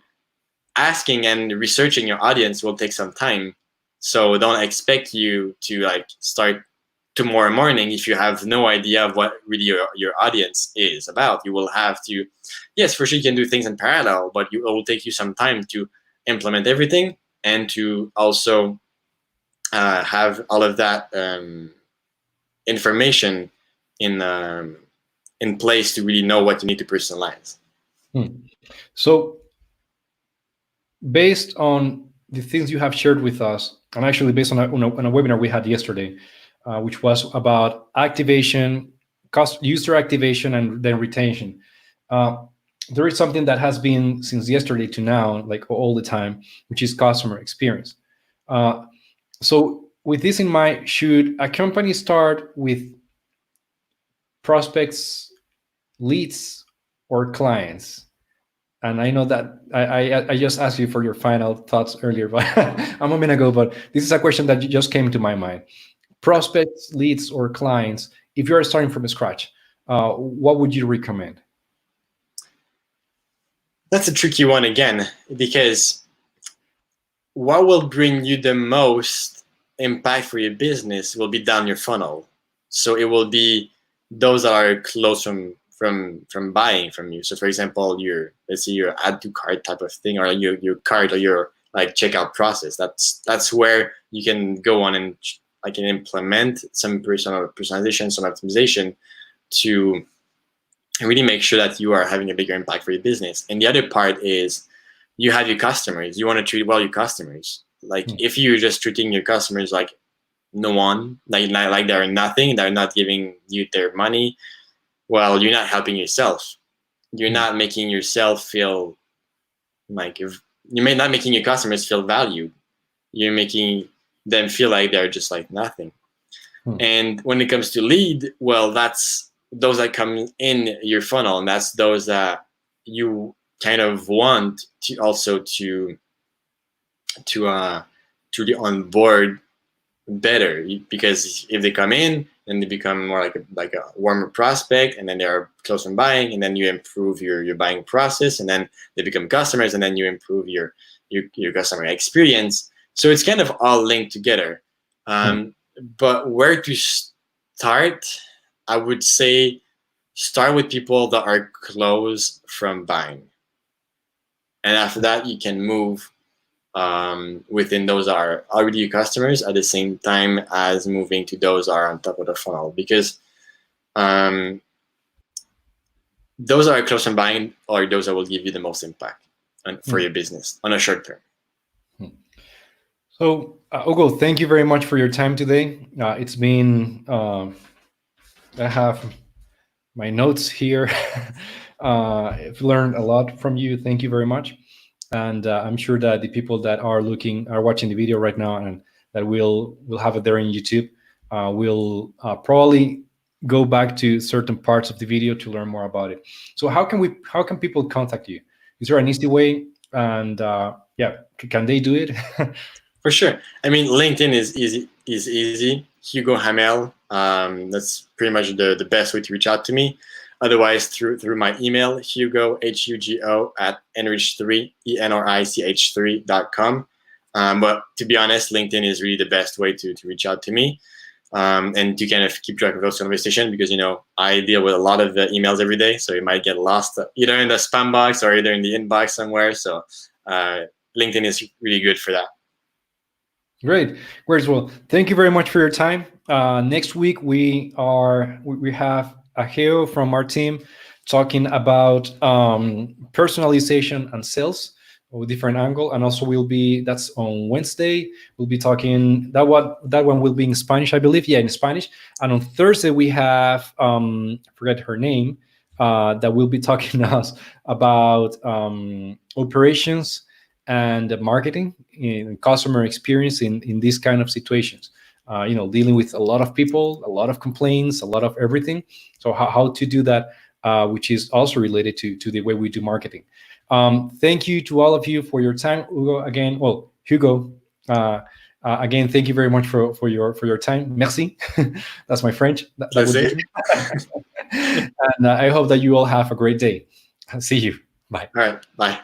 asking and researching your audience will take some time. So don't expect you to like start tomorrow morning if you have no idea of what really your audience is about. You will have to, yes, for sure you can do things in parallel, but it will take you some time to implement everything and to also have all of that information in um, in place to really know what you need to personalize. Hmm. So, based on the things you have shared with us, and actually based on a webinar we had yesterday, which was about activation, user activation, and then retention. Uh, there is something that has been since yesterday to now, like all the time, which is customer experience. Uh, so, with this in mind, should a company start with prospects, leads, or clients? And I know that I just asked you for your final thoughts earlier, but a moment ago. But this is a question that just came to my mind: prospects, leads, or clients. If you are starting from scratch, what would you recommend? That's a tricky one again, because what will bring you the most impact for your business will be down your funnel. So it will be those that are close from buying from you. So for example, your, let's say, your add to cart type of thing, or your cart, or your like checkout process. That's where you can go on and I can implement some personalization, some optimization to really make sure that you are having a bigger impact for your business. And the other part is you have your customers. You want to treat well your customers. Like Hmm. if you're just treating your customers like no one, like they're nothing, they're not giving you their money, well, you're not helping yourself. You're Hmm. not making yourself feel like, if you're not making your customers feel valued, you're making them feel like they're just like nothing. Hmm. And when it comes to lead, well, that's those that come in your funnel, and that's those that you kind of want to also to uh to be on board better, because if they come in, then they become more like a warmer prospect, and then they are close on buying, and then you improve your buying process, and then they become customers, and then you improve your customer experience. So it's kind of all linked together. Hmm. But where to start, I would say start with people that are close from buying, and after that you can move within those are already your customers, at the same time as moving to those are on top of the funnel, because um, those are close and buying are those that will give you the most impact for Hmm. your business on a short term. Hmm. So, Hugo, thank you very much for your time today. It's been I have my notes here. I've learned a lot from you. Thank you very much. And I'm sure that the people that are watching the video right now, and that will have it there in YouTube, will probably go back to certain parts of the video to learn more about it. So how can people contact you? Is there an easy way? And yeah, can they do it? For sure. I mean, LinkedIn is easy. Is easy. Hugo Hamel. That's pretty much the best way to reach out to me. Otherwise, through my email, Hugo Hugo at enrich3 enrich3.com. But to be honest, LinkedIn is really the best way to reach out to me. And to kind of keep track of those conversations, because I deal with a lot of emails every day, so it might get lost either in the spam box or either in the inbox somewhere. So LinkedIn is really good for that. Great. Great. Well, thank you very much for your time. Next week we have Aheo from our team talking about personalization and sales with different angle, and also that's on Wednesday. We'll be talking that one will be in Spanish, I believe. Yeah, in Spanish. And on Thursday we have I forget her name, that will be talking to us about operations and marketing and customer experience in these kind of situations. Dealing with a lot of people, a lot of complaints, a lot of everything. So how to do that, which is also related to the way we do marketing. Thank you to all of you for your time, Hugo. Again, well, Hugo. Again, thank you very much for your time. Merci. That's my French. That That's would it. be. And I hope that you all have a great day. See you. Bye. All right. Bye.